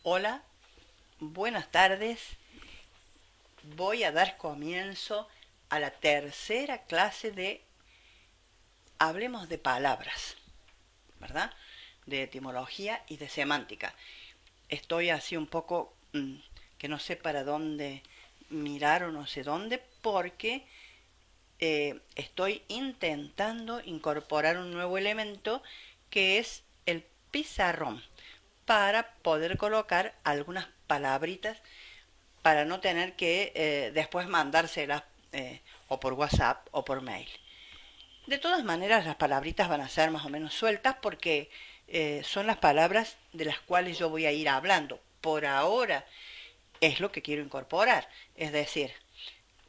Hola, buenas tardes. Voy a dar comienzo a la tercera clase de Hablemos de palabras, ¿verdad? De etimología y de semántica. Estoy así un poco que no sé para dónde mirar o no sé dónde porque estoy intentando incorporar un nuevo elemento que es el pizarrón para poder colocar algunas palabritas para no tener que después mandárselas o por WhatsApp o por mail. De todas maneras, las palabritas van a ser más o menos sueltas porque son las palabras de las cuales yo voy a ir hablando. Por ahora es lo que quiero incorporar, es decir,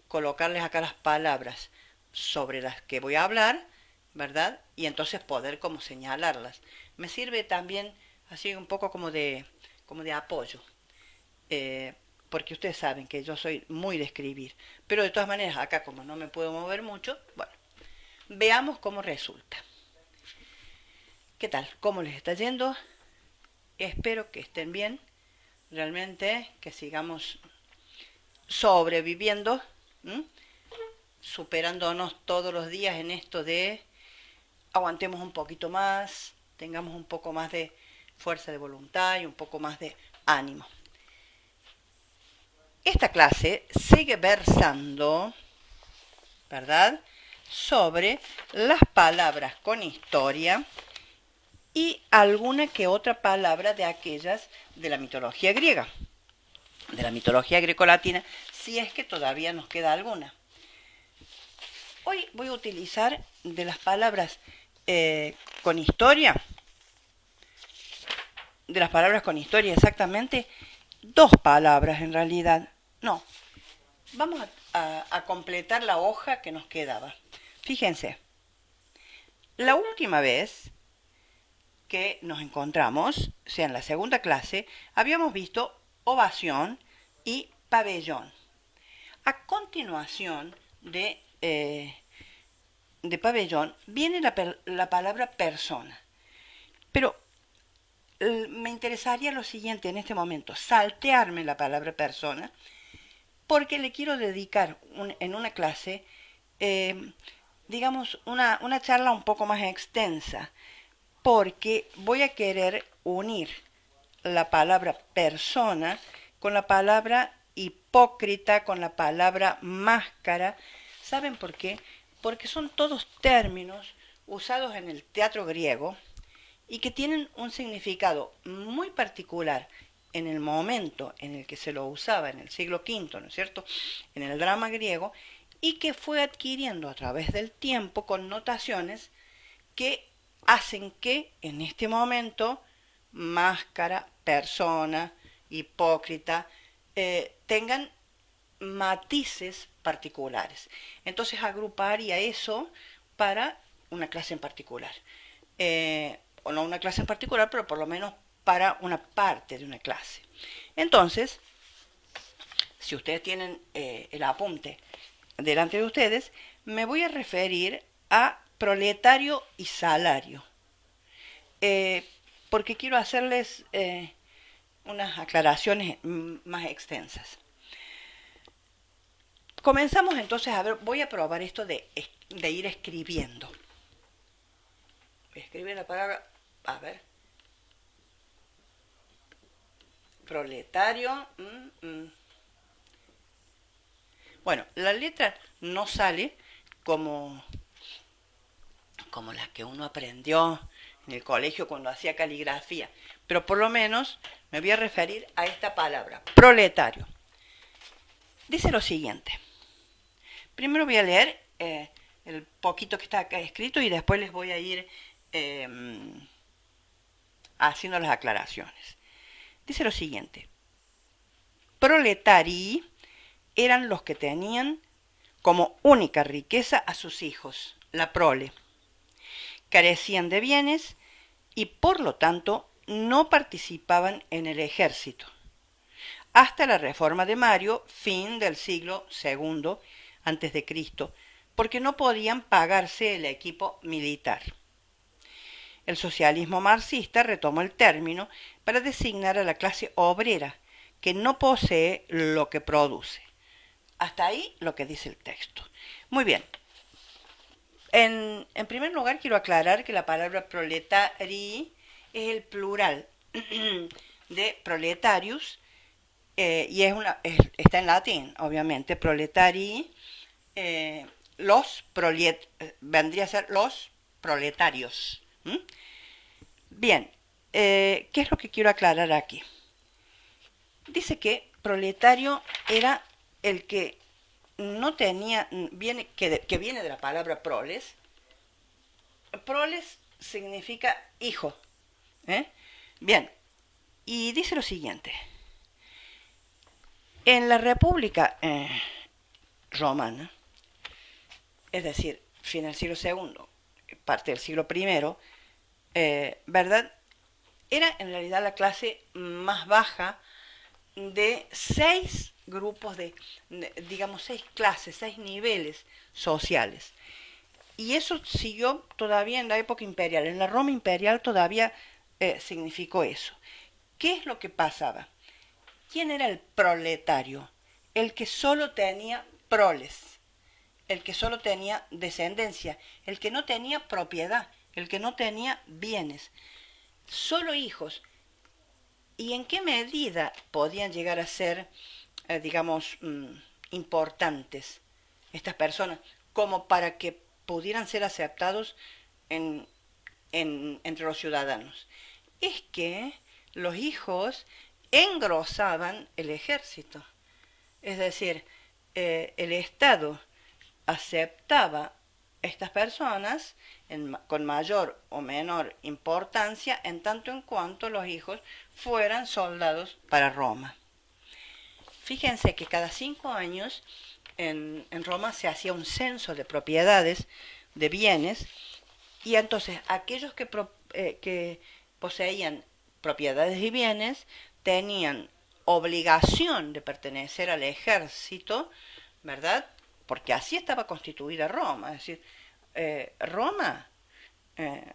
colocarles acá las palabras sobre las que voy a hablar, ¿verdad? Y entonces poder como señalarlas. Me sirve también así un poco como de apoyo. eh, Porque ustedes saben que yo soy muy de escribir. Pero de todas maneras, acá como no me puedo mover mucho, bueno, veamos cómo resulta. ¿Qué tal? ¿Cómo les está yendo? Espero que estén bien, realmente, que sigamos sobreviviendo, ¿m? Superándonos todos los días en esto de aguantemos un poquito más, tengamos un poco más de fuerza de voluntad y un poco más de ánimo. Esta clase sigue versando, ¿verdad?, sobre las palabras con historia y alguna que otra palabra de aquellas de la mitología griega, de la mitología grecolatina, si es que todavía nos queda alguna. Hoy voy a utilizar de las palabras con historia, de las palabras con historia exactamente, dos palabras en realidad. No, vamos a completar la hoja que nos quedaba. Fíjense, la última vez que nos encontramos, o sea, en la segunda clase, habíamos visto ovación y pabellón. A continuación de pabellón viene la palabra persona. Pero me interesaría lo siguiente en este momento, saltearme la palabra persona, porque le quiero dedicar en una clase, digamos, una charla un poco más extensa, porque voy a querer unir la palabra persona con la palabra hipócrita, con la palabra máscara. ¿Saben por qué? Porque son todos términos usados en el teatro griego y que tienen un significado muy particular en el momento en el que se lo usaba, en el siglo V, ¿no es cierto?, en el drama griego, y que fue adquiriendo a través del tiempo connotaciones que hacen que en este momento máscara, persona, hipócrita, tengan matices particulares. Entonces agruparía eso para una clase en particular. O no una clase en particular, pero por lo menos para una parte de una clase. Entonces, si ustedes tienen el apunte delante de ustedes, me voy a referir a proletario y salario, porque quiero hacerles unas aclaraciones más extensas. Comenzamos entonces a ver, voy a probar esto de ir escribiendo. Voy a escribir la palabra, a ver, proletario. Bueno, la letra no sale como las que uno aprendió en el colegio cuando hacía caligrafía, pero por lo menos me voy a referir a esta palabra, proletario. Dice lo siguiente. Primero voy a leer el poquito que está acá escrito y después les voy a ir haciendo las aclaraciones. Dice lo siguiente. Proletari eran los que tenían como única riqueza a sus hijos, la prole. Carecían de bienes y por lo tanto no participaban en el ejército. Hasta la reforma de Mario, fin del siglo II a.C., porque no podían pagarse el equipo militar. el socialismo marxista retomó el término para designar a la clase obrera, que no posee lo que produce. Hasta ahí lo que dice el texto. Muy bien. En primer lugar, quiero aclarar que la palabra proletari es el plural de proletarius, y está en latín, obviamente. Proletari, vendría a ser los proletarios. ¿Mm? Bien, ¿qué es lo que quiero aclarar aquí? Dice que proletario era el que no tenía, que viene de la palabra proles. Proles significa hijo. ¿Eh? Bien, y dice lo siguiente. En la República Romana, es decir, fin del siglo segundo, parte del siglo primero, ¿verdad? Era en realidad la clase más baja de 6 grupos digamos, 6 clases, 6 niveles sociales. Y eso siguió todavía en la época imperial. En la Roma imperial todavía significó eso. ¿Qué es lo que pasaba? ¿Quién era el proletario? El que solo tenía proles, el que solo tenía descendencia, el que no tenía propiedad, el que no tenía bienes, solo hijos. ¿Y en qué medida podían llegar a ser, digamos, importantes estas personas como para que pudieran ser aceptados en, entre los ciudadanos? Es que los hijos engrosaban el ejército. Es decir, el Estado aceptaba estas personas con mayor o menor importancia en tanto en cuanto los hijos fueran soldados para Roma. Fíjense que cada 5 años en Roma se hacía un censo de propiedades, de bienes, y entonces aquellos que poseían propiedades y bienes tenían obligación de pertenecer al ejército, ¿verdad? Porque así estaba constituida Roma. Es decir, Roma eh,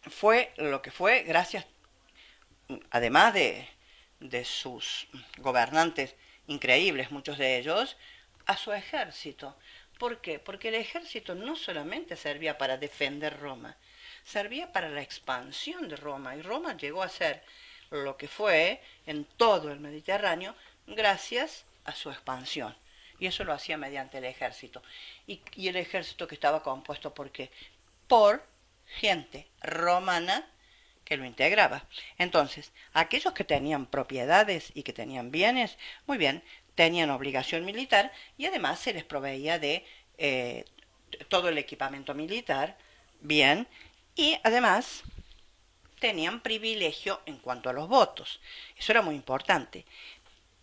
fue lo que fue gracias, además de sus gobernantes increíbles, muchos de ellos, a su ejército. ¿Por qué? Porque el ejército no solamente servía para defender Roma, servía para la expansión de Roma. Y Roma llegó a ser lo que fue en todo el Mediterráneo gracias a su expansión. Y eso lo hacía mediante el ejército. Y el ejército que estaba compuesto ¿por qué? Por gente romana que lo integraba. Entonces, aquellos que tenían propiedades y que tenían bienes, muy bien, tenían obligación militar y además se les proveía de todo el equipamiento militar, bien, y además tenían privilegio en cuanto a los votos. Eso era muy importante.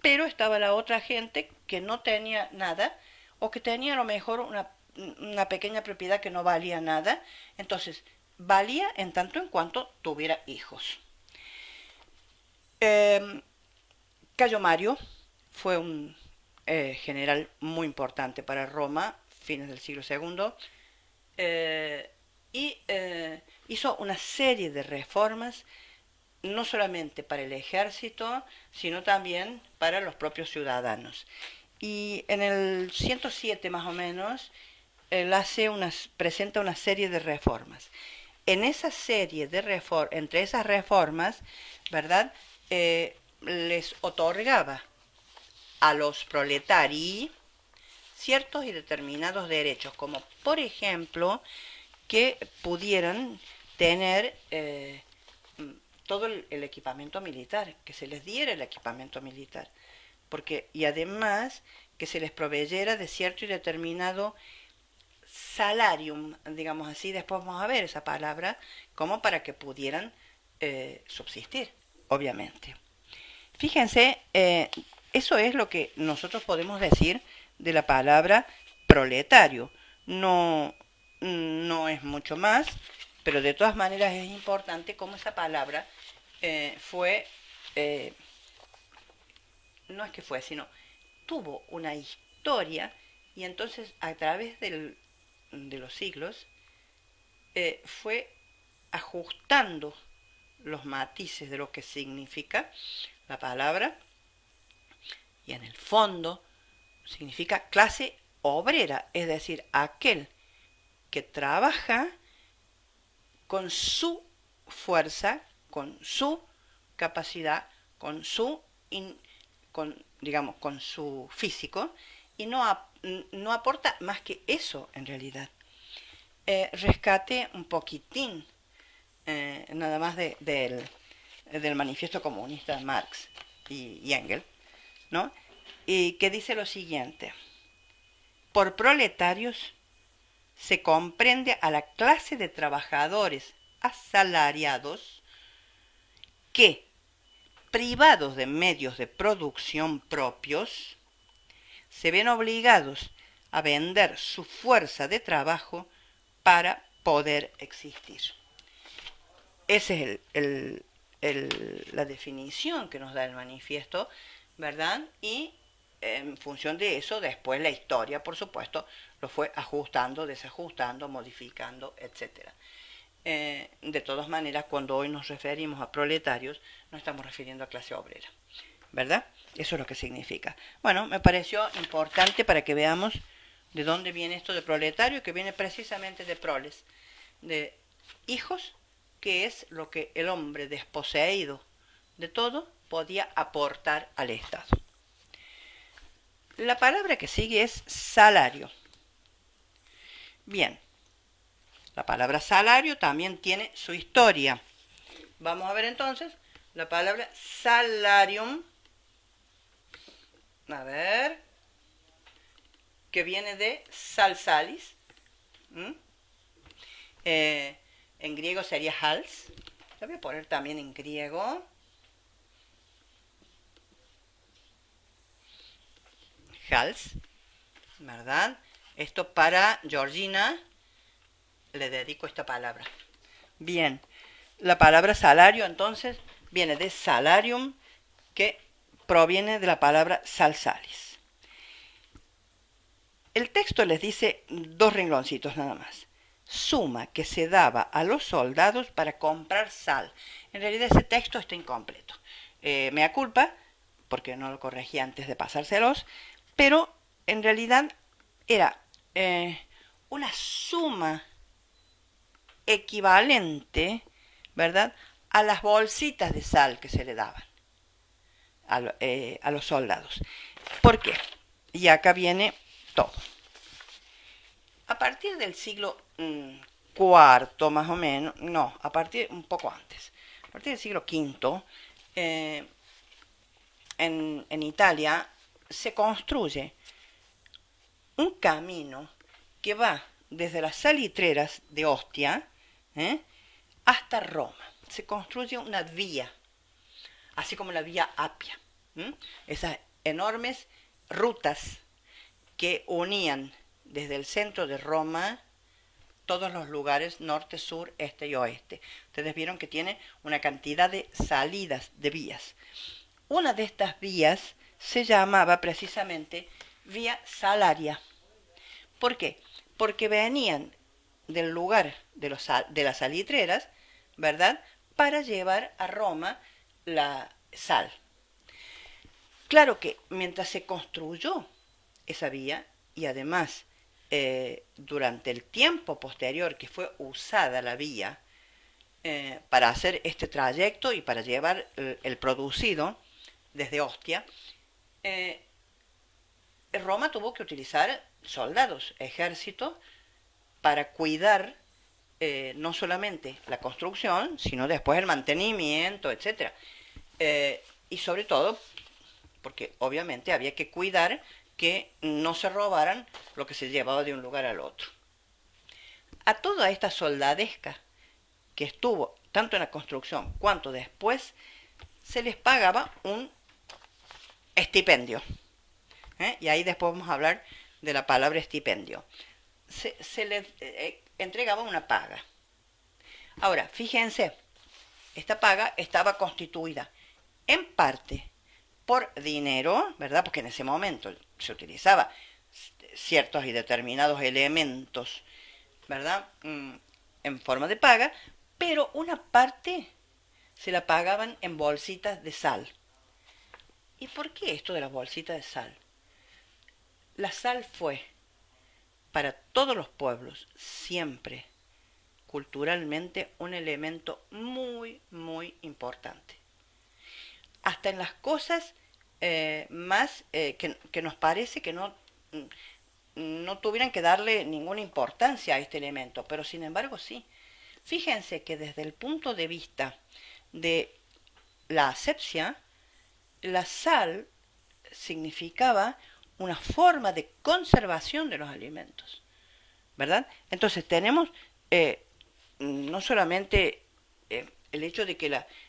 Pero estaba la otra gente que no tenía nada o que tenía a lo mejor una pequeña propiedad que no valía nada. Entonces, valía en tanto en cuanto tuviera hijos. Cayo Mario fue un general muy importante para Roma, fines del siglo segundo, y hizo una serie de reformas, no solamente para el ejército, sino también para los propios ciudadanos. Y en el 107 más o menos, él presenta una serie de reformas. En esa serie de reformas, entre esas reformas, ¿verdad? Les otorgaba a los proletari ciertos y determinados derechos, como por ejemplo que pudieran tener todo el equipamiento militar, que se les diera el equipamiento militar, y además que se les proveyera de cierto y determinado salarium, digamos así, después vamos a ver esa palabra, como para que pudieran subsistir, obviamente. Fíjense, eso es lo que nosotros podemos decir de la palabra proletario. No, no es mucho más, pero de todas maneras es importante cómo esa palabra fue, no es que fue, sino tuvo una historia y entonces a través de los siglos fue ajustando los matices de lo que significa la palabra, y en el fondo significa clase obrera, es decir, aquel que trabaja con su fuerza, con su capacidad, con su, digamos, con su físico, y no aporta más que eso en realidad. Rescate un poquitín nada más del manifiesto comunista de Marx y Engels, ¿no? Y que dice lo siguiente: por proletarios se comprende a la clase de trabajadores asalariados que, privados de medios de producción propios, se ven obligados a vender su fuerza de trabajo para poder existir. Esa es la definición que nos da el manifiesto, ¿verdad? Y en función de eso, después la historia, por supuesto, lo fue ajustando, desajustando, modificando, etc. De todas maneras, cuando hoy nos referimos a proletarios, no estamos refiriendo a clase obrera, ¿verdad? Eso es lo que significa. Bueno, me pareció importante para que veamos de dónde viene esto de proletario, que viene precisamente de proles, de hijos, que es lo que el hombre desposeído de todo podía aportar al Estado. La palabra que sigue es salario. Bien, la palabra salario también tiene su historia. Vamos a ver entonces la palabra salarium. A ver, que viene de salsalis. En griego sería hals. Lo voy a poner también en griego. Hals, ¿verdad? Esto para Georgina le dedico esta palabra. Bien, la palabra salario entonces viene de salarium, que proviene de la palabra salsalis. El texto les dice 2 rengloncitos nada más. Suma que se daba a los soldados para comprar sal. En realidad ese texto está incompleto. Mea culpa, porque no lo corregí antes de pasárselos, pero en realidad era una suma equivalente, ¿verdad?, a las bolsitas de sal que se le daban a los soldados. ¿Por qué? Y acá viene todo. A partir del siglo IV, más o menos, no, a partir un poco antes, a partir del siglo V, en Italia se construye un camino que va desde las salitreras de Ostia hasta Roma. Se construye una vía, así como la vía Apia. Esas enormes rutas que unían desde el centro de Roma todos los lugares norte, sur, este y oeste. Ustedes vieron que tiene una cantidad de salidas de vías. Una de estas vías se llamaba precisamente Vía Salaria. ¿Por qué? Porque venían del lugar de las salitreras, ¿verdad?, para llevar a Roma la sal. Claro que mientras se construyó esa vía, y además durante el tiempo posterior que fue usada la vía para hacer este trayecto y para llevar el producido desde Ostia, Roma tuvo que utilizar soldados, ejército, para cuidar no solamente la construcción, sino después el mantenimiento, etc. Y sobre todo, porque obviamente había que cuidar que no se robaran lo que se llevaba de un lugar al otro. A toda esta soldadesca que estuvo tanto en la construcción cuanto después, se les pagaba un estipendio. Y ahí después vamos a hablar de la palabra estipendio. Se les entregaba una paga. Ahora, fíjense, esta paga estaba constituida en parte por dinero, ¿verdad?, porque en ese momento se utilizaba ciertos y determinados elementos, ¿verdad?, en forma de paga, pero una parte se la pagaban en bolsitas de sal. ¿Y por qué esto de las bolsitas de sal? La sal fue para todos los pueblos siempre culturalmente un elemento muy, muy importante. Hasta en las cosas más que nos parece que no tuvieran que darle ninguna importancia a este elemento, pero sin embargo sí. Fíjense que desde el punto de vista de la asepsia, la sal significaba una forma de conservación de los alimentos, ¿verdad? Entonces tenemos no solamente el hecho de que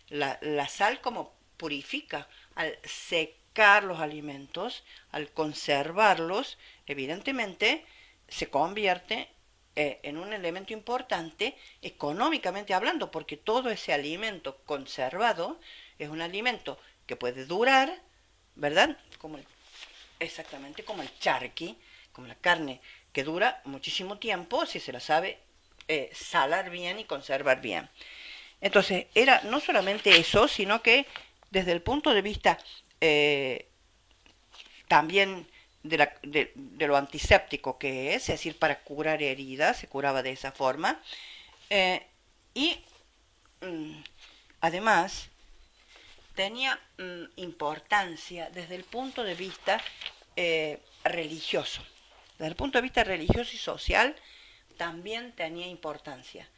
la sal como purifica al secar los alimentos, al conservarlos, evidentemente se convierte en un elemento importante económicamente hablando, porque todo ese alimento conservado es un alimento que puede durar, ¿verdad? Exactamente como el charqui, como la carne que dura muchísimo tiempo si se la sabe salar bien y conservar bien. Entonces, era no solamente eso, sino que desde el punto de vista también de lo antiséptico que es decir, para curar heridas, se curaba de esa forma. Y además tenía importancia desde el punto de vista religioso. Desde el punto de vista religioso y social también tenía importancia.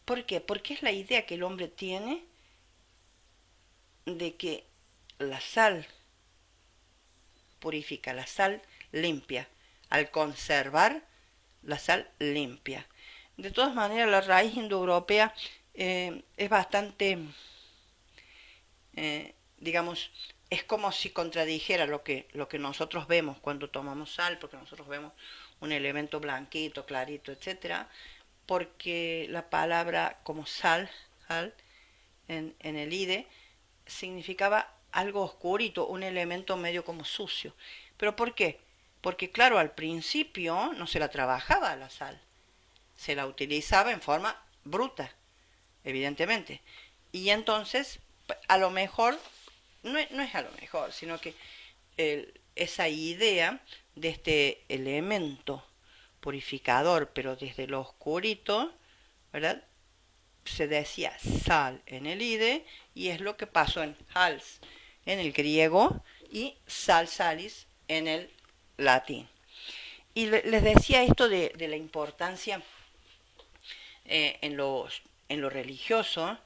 ¿Por qué? Porque es la idea que el hombre tiene de que la sal purifica, la sal limpia, al conservar la sal limpia. De todas maneras, la raíz indoeuropea es bastante, digamos, es como si contradijera lo que nosotros vemos cuando tomamos sal, porque nosotros vemos un elemento blanquito, clarito, etcétera, porque la palabra como sal en el IDE significaba algo oscurito, un elemento medio como sucio. ¿Pero por qué? Porque claro, al principio no se la trabajaba la sal, se la utilizaba en forma bruta, evidentemente. Y entonces, a lo mejor, no es a lo mejor, sino que esa idea de este elemento purificador, pero desde lo oscurito, ¿verdad? Se decía sal en el IDE y es lo que pasó en hals en el griego y sal salis en el latín. Y les decía esto de la importancia en lo religioso,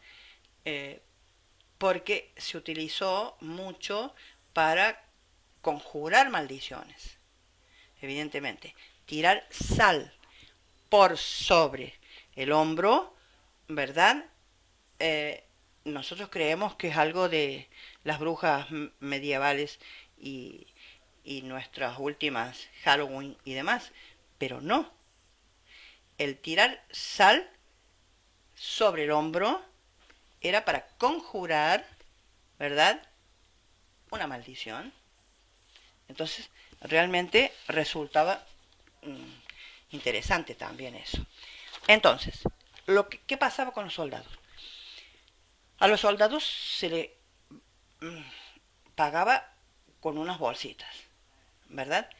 porque se utilizó mucho para conjurar maldiciones, evidentemente. Tirar sal por sobre el hombro, ¿verdad? Nosotros creemos que es algo de las brujas medievales y nuestras últimas Halloween y demás, pero no. El tirar sal sobre el hombro era para conjurar, ¿verdad? Una maldición. Entonces, realmente resultaba interesante también eso. Entonces, ¿qué pasaba con los soldados? A los soldados se le pagaba con unas bolsitas, ¿verdad?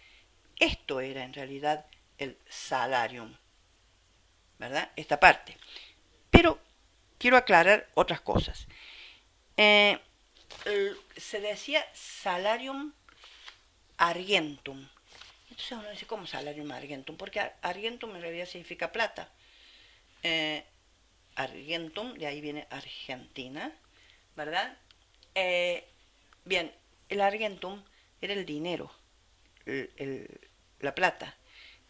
Esto era en realidad el salarium, ¿verdad? Esta parte. Pero quiero aclarar otras cosas. Se decía salarium argentum. Entonces uno dice, ¿cómo salarium argentum? Porque argentum en realidad significa plata. Argentum, de ahí viene Argentina, ¿verdad? Bien, el argentum era el dinero, la plata.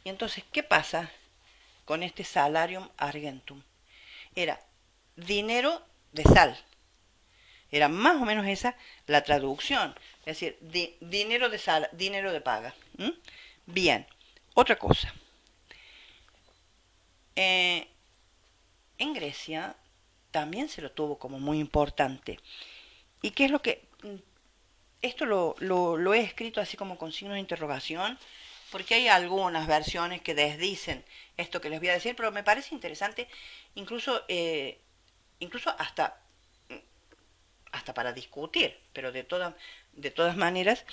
Y entonces, ¿qué pasa con este salarium argentum? Era dinero de sal. Era más o menos esa la traducción. Es decir, dinero de sal, dinero de paga. Bien, otra cosa. En Grecia también se lo tuvo como muy importante. ¿Y qué es lo que...? Esto lo he escrito así como con signos de interrogación, porque hay algunas versiones que desdicen esto que les voy a decir, pero me parece interesante, incluso, incluso hasta para discutir, pero de todas maneras,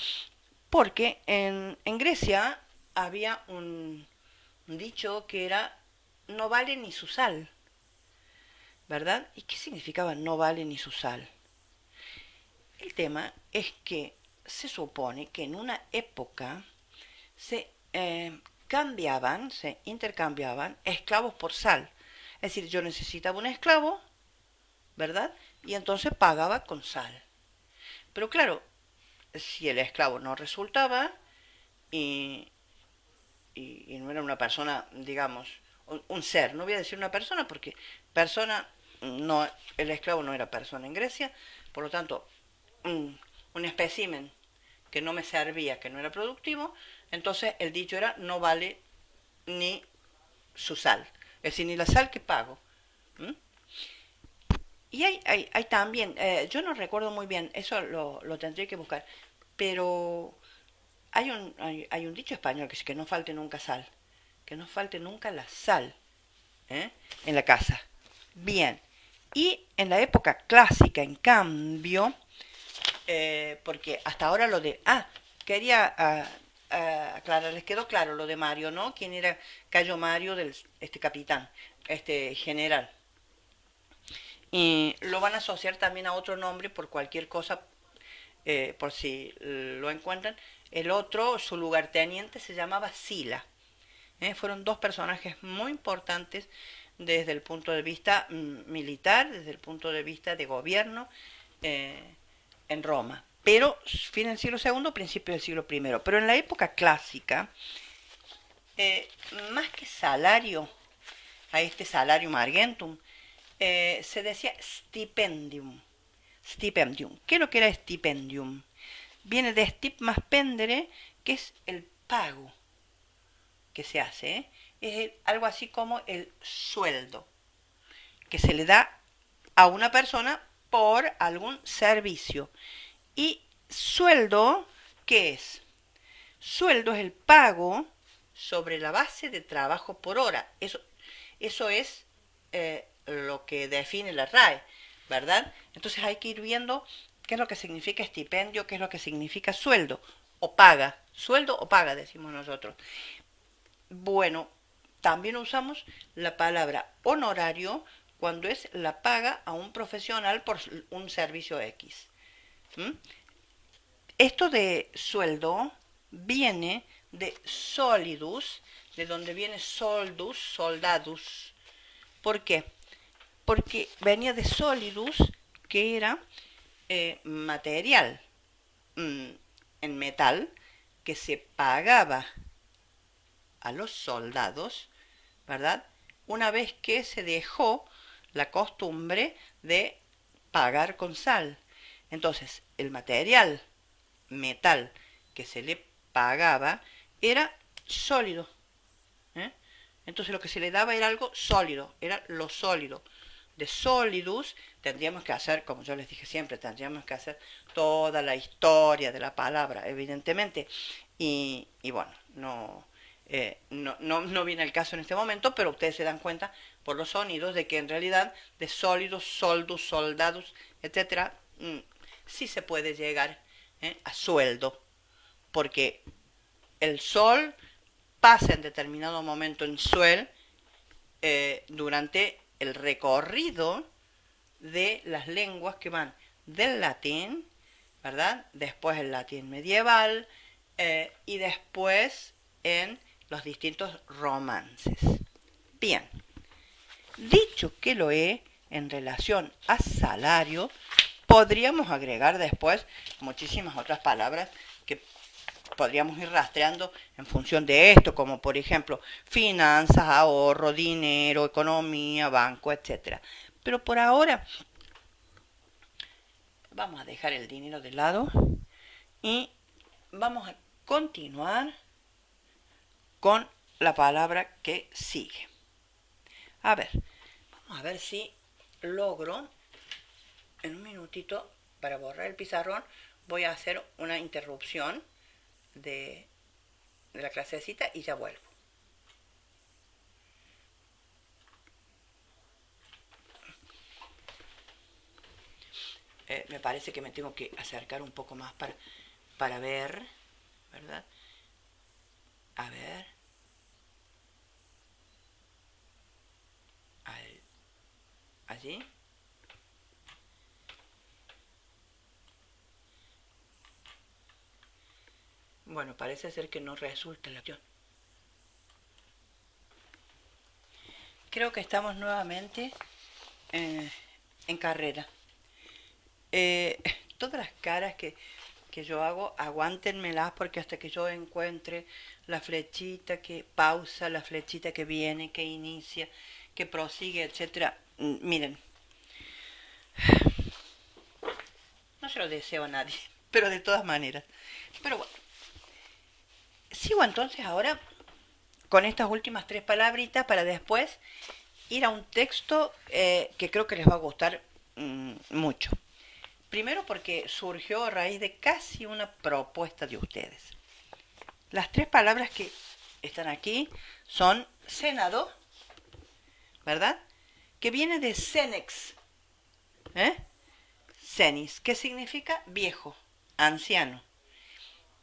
porque en Grecia había un dicho que era no vale ni su sal, ¿verdad? ¿Y qué significaba no vale ni su sal? El tema es que se supone que en una época se cambiaban, se intercambiaban esclavos por sal. Es decir, yo necesitaba un esclavo, ¿verdad? Y entonces pagaba con sal. Pero claro, si el esclavo no resultaba y, y no era una persona, digamos, un ser, no voy a decir una persona porque persona, no, el esclavo no era persona en Grecia, por lo tanto, un espécimen que no me servía, que no era productivo, entonces el dicho era no vale ni su sal, es decir, ni la sal que pago. ¿Mm? Y hay también, yo no recuerdo muy bien, eso lo tendré que buscar, pero hay un dicho español que es que no falte nunca sal, que no falte nunca la sal, ¿eh? En la casa. Bien, y en la época clásica, en cambio, porque hasta ahora lo de... Ah, quería aclarar, les quedó claro lo de Mario, ¿no? ¿Quién era Cayo Mario, este capitán, este general? Y lo van a asociar también a otro nombre por cualquier cosa, por si lo encuentran. El otro, su lugarteniente, se llamaba Sila. Fueron dos personajes muy importantes desde el punto de vista militar, desde el punto de vista de gobierno eh, en Roma. Pero fin del siglo segundo, principio del siglo primero. Pero en la época clásica, eh, más que salario, a este salarium argentum, se decía stipendium. Stipendium. ¿Qué es lo que era stipendium? Viene de stip más pendere, que es el pago que se hace. Es algo así como el sueldo que se le da a una persona por algún servicio. Y sueldo, ¿qué es? Sueldo es el pago sobre la base de trabajo por hora. Eso es lo que define la RAE, ¿verdad? Entonces hay que ir viendo qué es lo que significa estipendio, qué es lo que significa sueldo o paga. Sueldo o paga, decimos nosotros. Bueno, también usamos la palabra honorario cuando es la paga a un profesional por un servicio X. ¿Mm? Esto de sueldo viene de solidus, de donde viene soldus, soldadus. ¿Por qué? Porque venía de solidus, que era material en metal que se pagaba a los soldados, ¿verdad? Una vez que se dejó la costumbre de pagar con sal. Entonces, el material metal que se le pagaba era sólido. ¿Eh? Entonces lo que se le daba era algo sólido, era lo sólido. De solidus tendríamos que hacer, como yo les dije siempre, tendríamos que hacer toda la historia de la palabra, evidentemente. Y bueno, no viene el caso en este momento, pero ustedes se dan cuenta por los sonidos de que en realidad de sólidos, soldus, soldados, etcétera, sí se puede llegar a sueldo, porque el sol pasa en determinado momento en suel durante el recorrido de las lenguas que van del latín, ¿verdad? Después el latín medieval y después en los distintos romances. Bien, dicho que lo he en relación a salario, podríamos agregar después muchísimas otras palabras que podríamos ir rastreando en función de esto, como por ejemplo finanzas, ahorro, dinero, economía, banco, etcétera. Pero por ahora vamos a dejar el dinero de lado y vamos a continuar con la palabra que sigue. A ver, vamos a ver si logro en un minutito para borrar el pizarrón. Voy a hacer una interrupción de de la clasecita y ya vuelvo. Me parece que me tengo que acercar un poco más para ver, ¿verdad? A ver. Allí. Bueno, parece ser que no resulta la acción. Creo que estamos nuevamente en carrera. Eh, Todas las caras que yo hago, aguántenmelas porque hasta que yo encuentre la flechita que pausa, la flechita que viene, que inicia, que prosigue, etcétera. Miren, no se lo deseo a nadie, pero de todas maneras. Pero bueno, sigo entonces ahora con estas últimas tres palabritas para después ir a un texto que creo que les va a gustar mucho. Primero porque surgió a raíz de casi una propuesta de ustedes. Las tres palabras que están aquí son Senado, ¿verdad? Que viene de Senex, Senis, que significa viejo, anciano.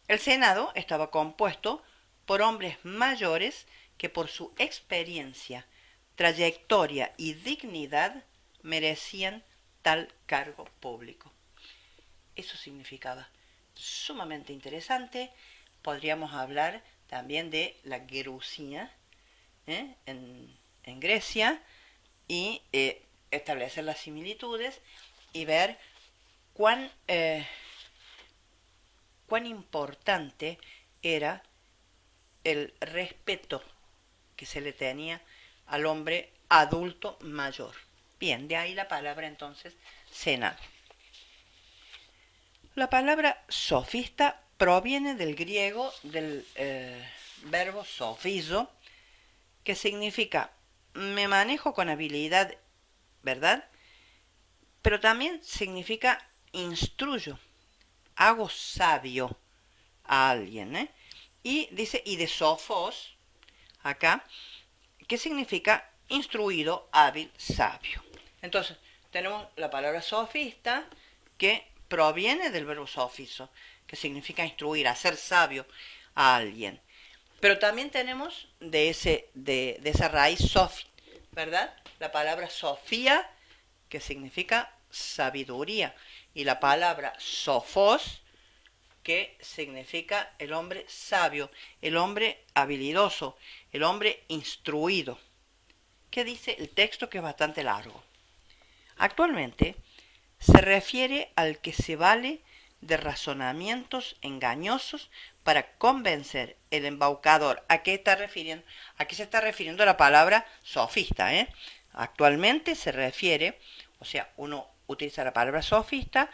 El Senado estaba compuesto por hombres mayores que por su experiencia, trayectoria y dignidad merecían tal cargo público. Eso significaba sumamente interesante. Podríamos hablar también de la Gerusia en Grecia y establecer las similitudes y ver cuán importante era el respeto que se le tenía al hombre adulto mayor. Bien, de ahí la palabra entonces Senado. La palabra sofista proviene del griego del verbo sofizo, que significa me manejo con habilidad, ¿verdad? Pero también significa instruyo, hago sabio a alguien, Y dice, y de sofos, acá, que significa instruido, hábil, sabio. Entonces, tenemos la palabra sofista, que proviene del verbo sofizo, que significa instruir, hacer sabio a alguien. Pero también tenemos de esa raíz sofi, ¿verdad? La palabra sofía, que significa sabiduría, y la palabra sofos, que significa el hombre sabio, el hombre habilidoso, el hombre instruido. ¿Qué dice el texto, que es bastante largo? Actualmente se refiere al que se vale de razonamientos engañosos para convencer el embaucador. ¿A qué está refiriendo? ¿A qué se está refiriendo la palabra sofista? Actualmente se refiere, o sea, uno utiliza la palabra sofista,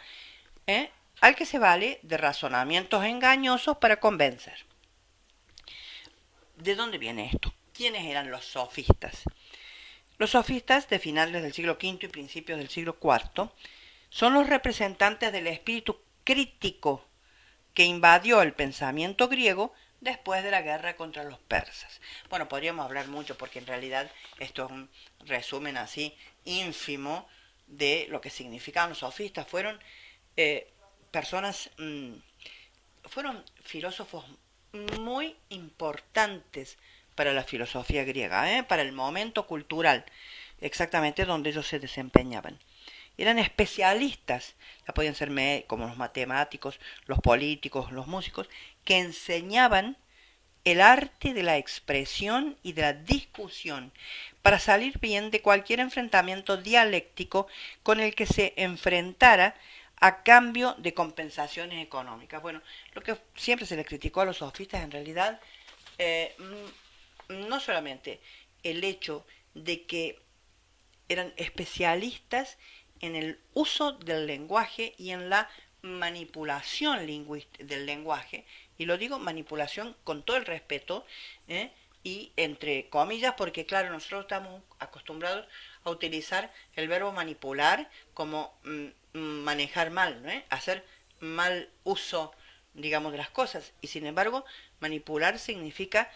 al que se vale de razonamientos engañosos para convencer. ¿De dónde viene esto? ¿Quiénes eran los sofistas? Los sofistas de finales del siglo V y principios del siglo IV son los representantes del espíritu crítico que invadió el pensamiento griego después de la guerra contra los persas. Bueno, podríamos hablar mucho porque en realidad esto es un resumen así ínfimo de lo que significaban los sofistas. Fueron fueron filósofos muy importantes para la filosofía griega, para el momento cultural exactamente donde ellos se desempeñaban. Eran especialistas, ya podían ser como los matemáticos, los políticos, los músicos, que enseñaban el arte de la expresión y de la discusión para salir bien de cualquier enfrentamiento dialéctico con el que se enfrentara a cambio de compensaciones económicas. Bueno, lo que siempre se les criticó a los sofistas en realidad, no solamente el hecho de que eran especialistas en el uso del lenguaje y en la manipulación del lenguaje, y lo digo manipulación con todo el respeto, y entre comillas, porque claro, nosotros estamos acostumbrados a utilizar el verbo manipular como manejar mal, hacer mal uso digamos, de las cosas. Y sin embargo, manipular significa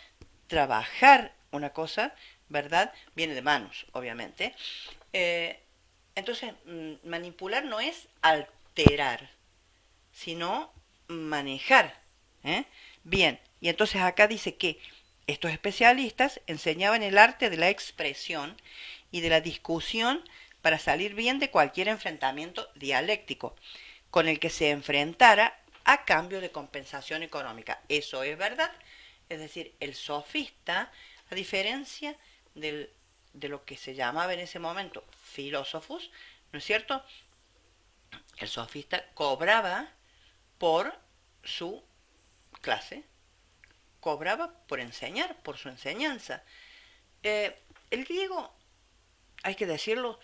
trabajar una cosa, ¿verdad? Viene de manos, obviamente. Eh, entonces, manipular no es alterar, sino manejar. ¿Eh? Bien, y entonces acá dice que estos especialistas enseñaban el arte de la expresión y de la discusión para salir bien de cualquier enfrentamiento dialéctico con el que se enfrentara a cambio de compensación económica. Eso es verdad. Es decir, el sofista, a diferencia de lo que se llamaba en ese momento filósofos, ¿no es cierto? El sofista cobraba por su clase, cobraba por enseñar, por su enseñanza. El griego, hay que decirlo,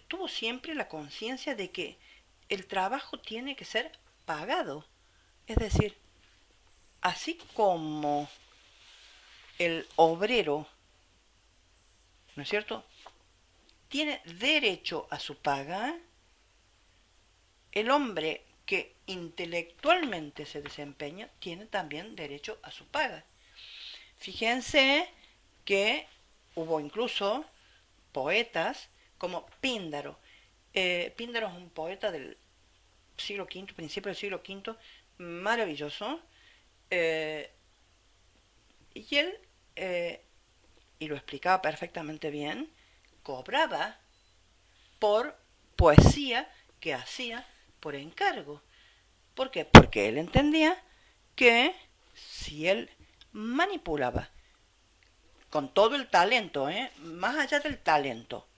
tuvo siempre la conciencia de que el trabajo tiene que ser pagado. Es decir, así como el obrero, ¿no es cierto?, tiene derecho a su paga, el hombre que intelectualmente se desempeña tiene también derecho a su paga. Fíjense que hubo incluso poetas como Píndaro. Píndaro es un poeta del siglo V, principio del siglo V, maravilloso. Eh, y él, y lo explicaba perfectamente bien, cobraba por poesía que hacía por encargo. ¿Por qué? Porque él entendía que si él manipulaba con todo el talento, más allá del talento,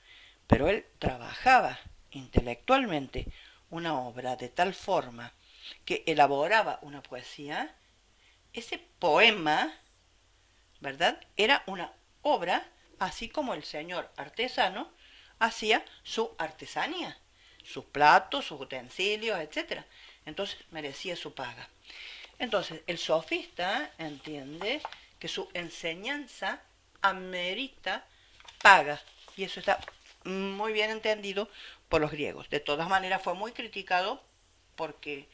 pero él trabajaba intelectualmente una obra de tal forma que elaboraba una poesía, ese poema, ¿verdad?, era una obra, así como el señor artesano hacía su artesanía, sus platos, sus utensilios, etc. Entonces merecía su paga. Entonces el sofista entiende que su enseñanza amerita paga, y eso está muy bien entendido por los griegos. De todas maneras fue muy criticado porque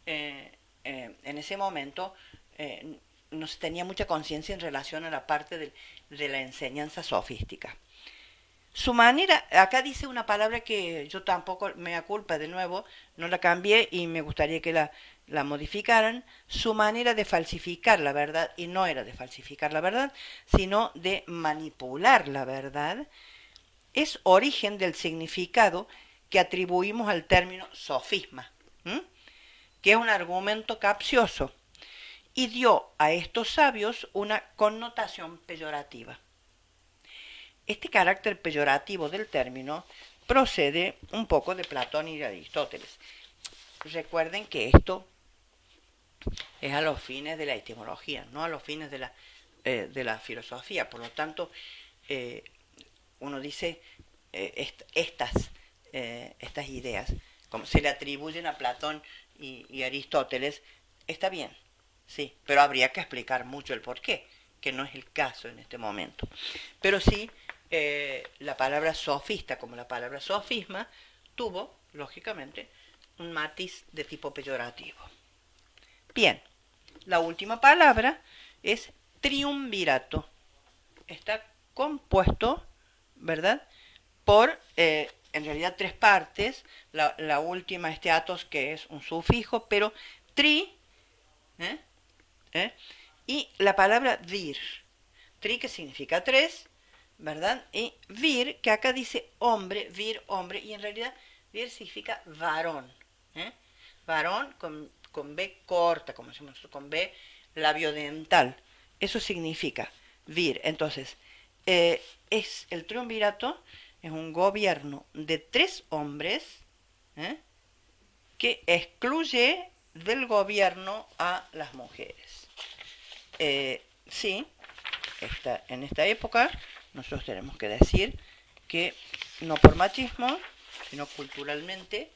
en ese momento no se tenía mucha conciencia en relación a la parte de la enseñanza sofística. Su manera, acá dice una palabra que yo tampoco, me da culpa de nuevo, no la cambié y me gustaría que la modificaran. Su manera de falsificar la verdad, y no era de falsificar la verdad, sino de manipular la verdad, es origen del significado que atribuimos al término sofisma, que es un argumento capcioso, y dio a estos sabios una connotación peyorativa. Este carácter peyorativo del término procede un poco de Platón y de Aristóteles. Recuerden que esto es a los fines de la etimología, no a los fines de la filosofía. Por lo tanto, uno dice estas ideas, como se le atribuyen a Platón y Aristóteles, está bien, sí, pero habría que explicar mucho el porqué, que no es el caso en este momento. Pero sí, la palabra sofista, como la palabra sofisma, tuvo, lógicamente, un matiz de tipo peyorativo. Bien, la última palabra es triunvirato. Está compuesto, ¿verdad?, por, en realidad, tres partes. La última, este atos, que es un sufijo, pero tri, ¿eh? ¿Eh? Y la palabra vir. Tri, que significa tres, ¿verdad? Y vir, que acá dice hombre, vir, hombre, y en realidad vir significa varón. Varón con B corta, como decimos nosotros, con B labiodental. Eso significa vir. Entonces, es el triunvirato, es un gobierno de tres hombres, que excluye del gobierno a las mujeres. Sí, en esta época nosotros tenemos que decir que no por machismo, sino culturalmente,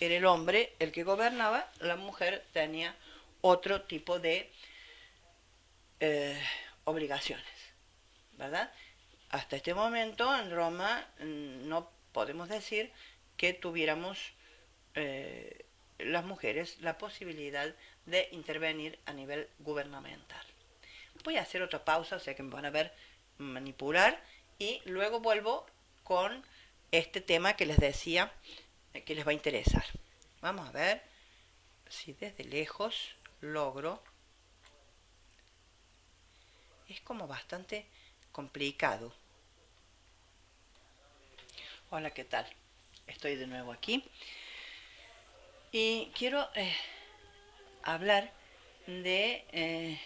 era el hombre el que gobernaba, la mujer tenía otro tipo de obligaciones, ¿verdad? Hasta este momento en Roma no podemos decir que tuviéramos las mujeres la posibilidad de intervenir a nivel gubernamental. Voy a hacer otra pausa, o sea que me van a ver manipular y luego vuelvo con este tema que les decía que les va a interesar. Vamos a ver si desde lejos logro. Es como bastante complicado. Hola, ¿qué tal? Estoy de nuevo aquí y quiero hablar de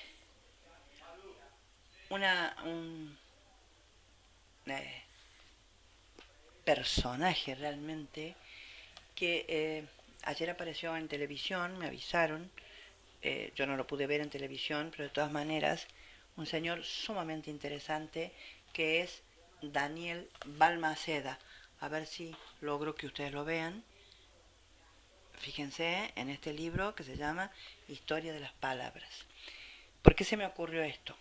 un personaje realmente que ayer apareció en televisión, me avisaron, yo no lo pude ver en televisión, pero de todas maneras, un señor sumamente interesante que es Daniel Balmaceda. A ver si logro que ustedes lo vean. Fíjense en este libro que se llama Historia de las Palabras. ¿Por qué se me ocurrió esto?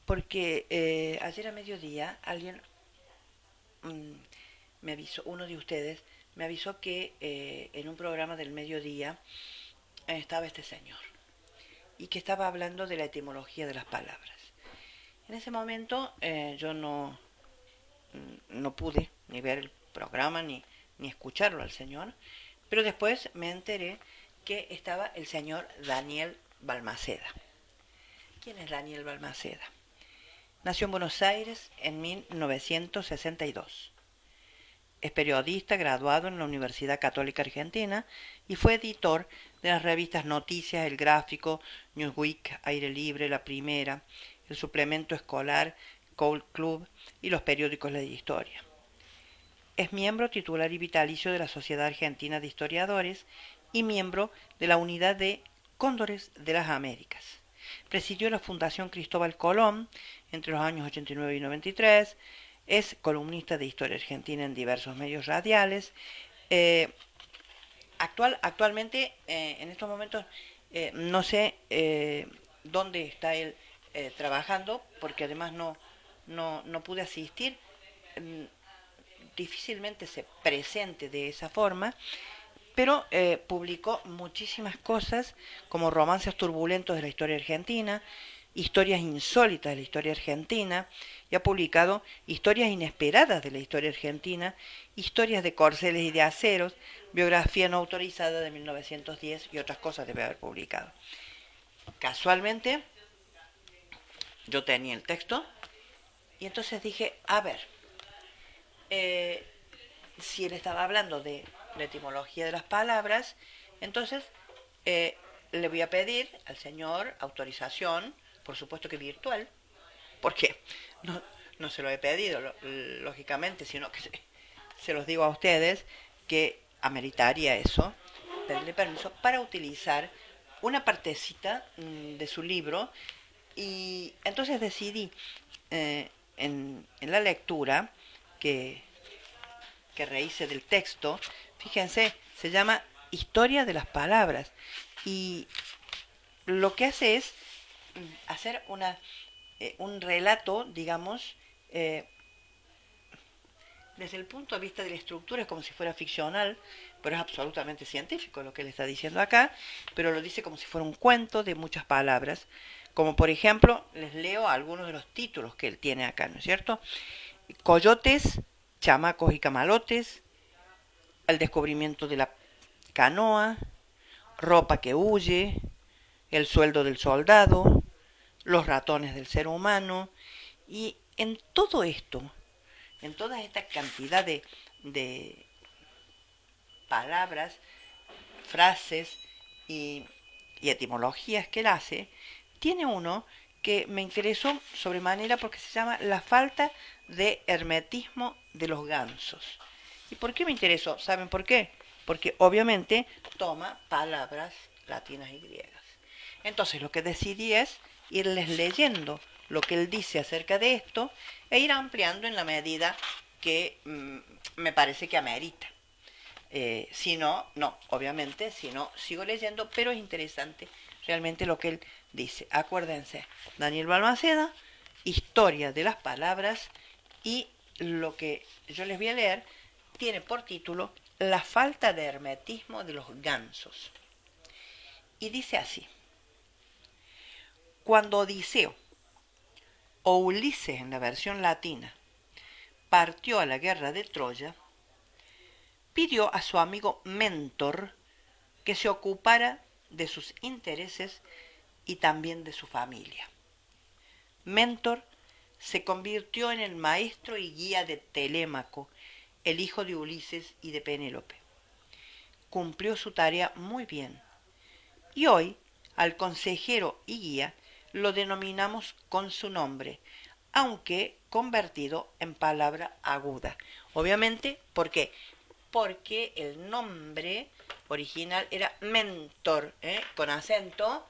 Porque ayer a mediodía alguien me avisó, uno de ustedes me avisó que en un programa del mediodía estaba este señor y que estaba hablando de la etimología de las palabras. En ese momento yo no pude ni ver el programa ni escucharlo al señor, pero después me enteré que estaba el señor Daniel Balmaceda. ¿Quién es Daniel Balmaceda? Nació en Buenos Aires en 1962. Es periodista graduado en la Universidad Católica Argentina y fue editor de las revistas Noticias, El Gráfico, Newsweek, Aire Libre, La Primera, el suplemento escolar, Cold Club y los periódicos de historia. Es miembro titular y vitalicio de la Sociedad Argentina de Historiadores y miembro de la Unidad de Cóndores de las Américas. Presidió la Fundación Cristóbal Colón entre los años 89 y 93. Es columnista de Historia Argentina en diversos medios radiales. Actualmente, en estos momentos, no sé dónde está él trabajando, porque además no pude asistir. Difícilmente se presente de esa forma, pero publicó muchísimas cosas como romances turbulentos de la historia argentina, historias insólitas de la historia argentina, y ha publicado historias inesperadas de la historia argentina, historias de corceles y de aceros, biografía no autorizada de 1910 y otras cosas debe haber publicado. Casualmente, yo tenía el texto y entonces dije, a ver, si él estaba hablando de la etimología de las palabras, entonces le voy a pedir al señor autorización, por supuesto que virtual, porque no se lo he pedido, lógicamente, sino que se los digo a ustedes que ameritaría eso, pedirle permiso para utilizar una partecita de su libro. Y entonces decidí en la lectura que rehice del texto, fíjense, se llama Historia de las Palabras. Y lo que hace es hacer un relato, digamos, desde el punto de vista de la estructura, es como si fuera ficcional, pero es absolutamente científico lo que él está diciendo acá, pero lo dice como si fuera un cuento de muchas palabras, como por ejemplo, les leo algunos de los títulos que él tiene acá, ¿no es cierto? Coyotes, chamacos y camalotes, el descubrimiento de la canoa, ropa que huye, el sueldo del soldado, los ratones del ser humano, y en todo esto, en toda esta cantidad de palabras, frases y etimologías que él hace, tiene uno que me interesó sobremanera porque se llama La falta de hermetismo de los gansos. ¿Y por qué me interesó? ¿Saben por qué? Porque obviamente toma palabras latinas y griegas. Entonces lo que decidí es irles leyendo lo que él dice acerca de esto e ir ampliando en la medida que me parece que amerita. Si no, obviamente, si no, sigo leyendo, pero es interesante realmente lo que él dice. Acuérdense, Daniel Balmaceda, Historia de las Palabras, y lo que yo les voy a leer tiene por título la falta de hermetismo de los gansos. Y dice así: cuando Odiseo, o Ulises en la versión latina, partió a la guerra de Troya, pidió a su amigo Mentor que se ocupara de sus intereses y también de su familia. Mentor se convirtió en el maestro y guía de Telémaco, el hijo de Ulises y de Penélope. Cumplió su tarea muy bien, y hoy al consejero y guía lo denominamos con su nombre, aunque convertido en palabra aguda. Obviamente, ¿por qué? Porque el nombre original era Mentor, con acento,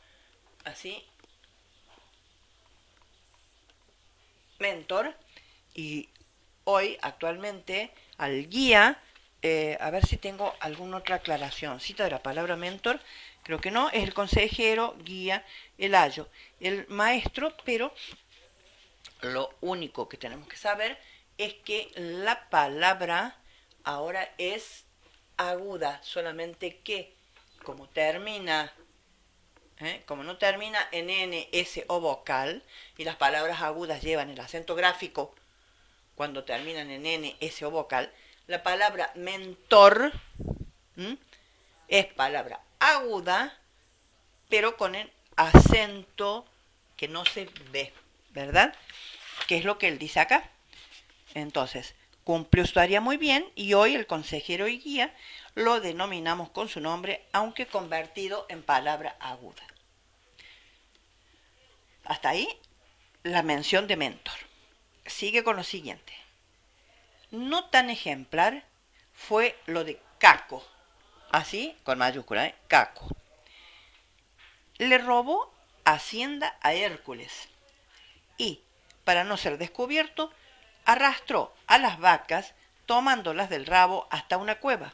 así, Mentor, y hoy, actualmente, al guía, a ver si tengo alguna otra aclaración. Cita de la palabra mentor, creo que no, es el consejero, guía, el ayo, el maestro, pero lo único que tenemos que saber es que la palabra ahora es aguda, solamente que como termina, como no termina en N, S o vocal, y las palabras agudas llevan el acento gráfico cuando terminan en N, S o vocal, la palabra mentor es palabra aguda, pero con el acento que no se ve, ¿verdad? ¿Qué es lo que él dice acá? Entonces, cumplió su tarea muy bien y hoy el consejero y guía lo denominamos con su nombre, aunque convertido en palabra aguda. Hasta ahí la mención de mentor. Sigue con lo siguiente. No tan ejemplar fue lo de Caco, así con mayúscula, Caco. Le robó hacienda a Hércules y, para no ser descubierto, arrastró a las vacas tomándolas del rabo hasta una cueva,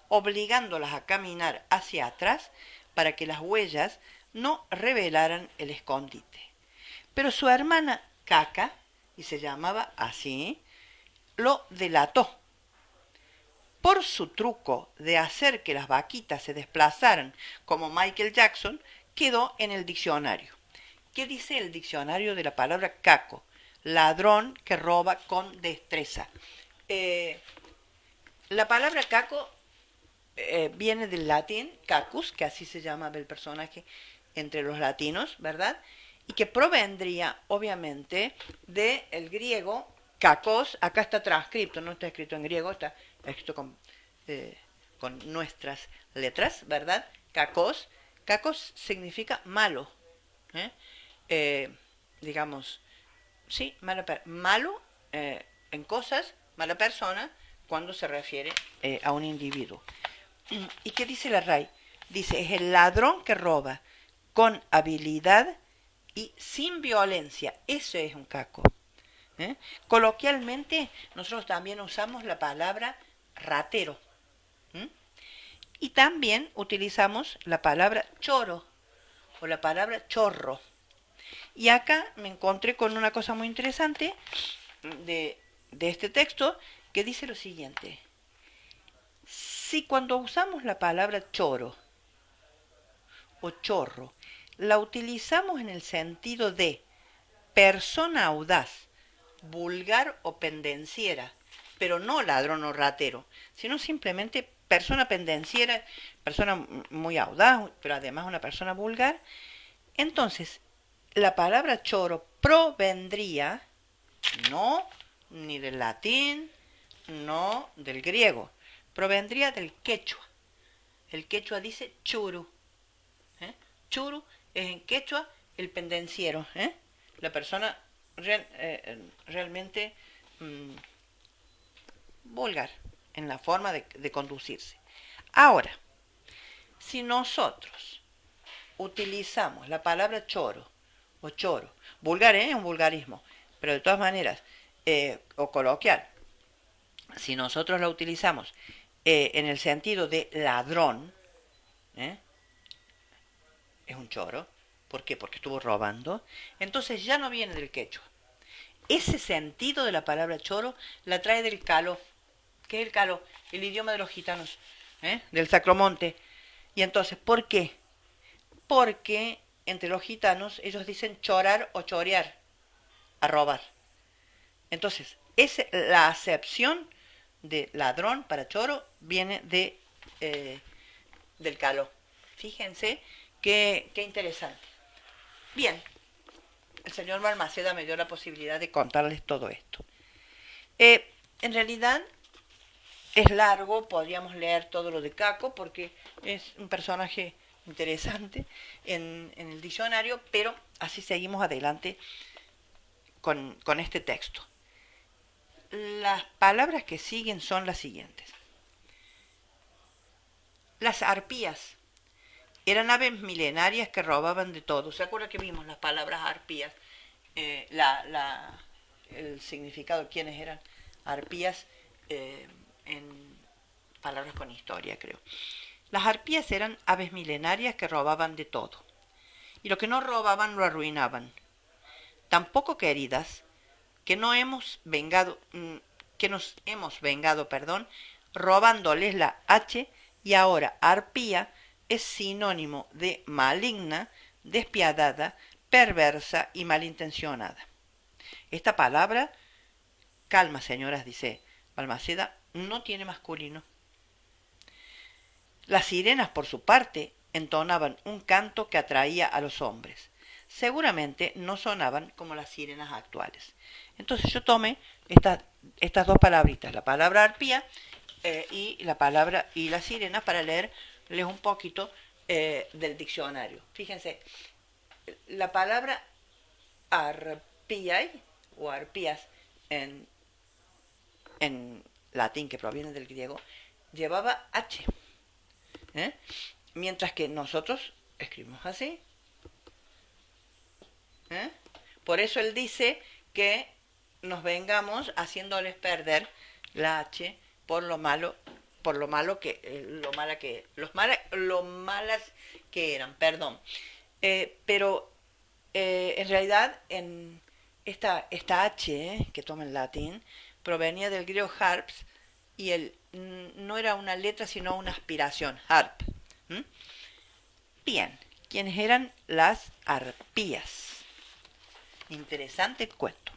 obligándolas a caminar hacia atrás para que las huellas no revelaran el escondite. Pero su hermana Caca, y se llamaba así, lo delató. Por su truco de hacer que las vaquitas se desplazaran como Michael Jackson, quedó en el diccionario. ¿Qué dice el diccionario de la palabra caco? Ladrón que roba con destreza. La palabra caco viene del latín cacus, que así se llama el personaje entre los latinos, ¿verdad? Y que provendría, obviamente, del griego kakos. Acá está transcrito, no está escrito en griego, está escrito con nuestras letras, ¿verdad? Kakos. Kakos significa malo. Digamos, sí, malo en cosas, mala persona, cuando se refiere a un individuo. ¿Y qué dice la RAI? Dice, es el ladrón que roba con habilidad y sin violencia. Eso es un caco. Coloquialmente, nosotros también usamos la palabra ratero. Y también utilizamos la palabra choro o la palabra chorro. Y acá me encontré con una cosa muy interesante de este texto que dice lo siguiente. Si cuando usamos la palabra choro o chorro, la utilizamos en el sentido de persona audaz, vulgar o pendenciera, pero no ladrón o ratero, sino simplemente persona pendenciera, persona muy audaz, pero además una persona vulgar, entonces la palabra choro provendría no ni del latín, no del griego, provendría del quechua. El quechua dice churu. Churu es en quechua el pendenciero, la persona realmente vulgar en la forma de conducirse. Ahora, si nosotros utilizamos la palabra choro o choro, vulgar es un vulgarismo, pero de todas maneras, o coloquial, si nosotros la utilizamos en el sentido de ladrón, es un choro. ¿Por qué? Porque estuvo robando. Entonces ya no viene del quechua. Ese sentido de la palabra choro la trae del caló. que es el caló, el idioma de los gitanos, del Sacromonte. Y entonces, ¿por qué? Porque entre los gitanos ellos dicen chorar o chorear, a robar. Entonces, la acepción de ladrón para choro viene del caló. Fíjense qué interesante. Bien, el señor Balmaceda me dio la posibilidad de contarles todo esto. En realidad es largo, podríamos leer todo lo de Caco porque es un personaje interesante en el diccionario, pero así seguimos adelante con este texto. Las palabras que siguen son las siguientes. Las arpías eran aves milenarias que robaban de todo. ¿Se acuerda que vimos las palabras arpías? El significado de quiénes eran arpías en palabras con historia, creo. Las arpías eran aves milenarias que robaban de todo. Y lo que no robaban lo arruinaban. Tan poco queridas que nos hemos vengado, robándoles la H, y ahora arpía es sinónimo de maligna, despiadada, perversa y malintencionada. Esta palabra, calma señoras, dice Balmaceda, no tiene masculino. Las sirenas, por su parte, entonaban un canto que atraía a los hombres. Seguramente no sonaban como las sirenas actuales. Entonces yo tomé estas dos palabritas, la palabra arpía y la sirena, para leerles un poquito del diccionario. Fíjense, la palabra arpiae o arpías en latín, que proviene del griego, llevaba H. Mientras que nosotros escribimos así. Por eso él dice que nos haciéndoles perder la H por lo malas que eran, perdón. Pero en realidad en esta H que toma el latín provenía del griego harps, y no era una letra sino una aspiración, harp. Bien, ¿quiénes eran las arpías? Interesante cuento.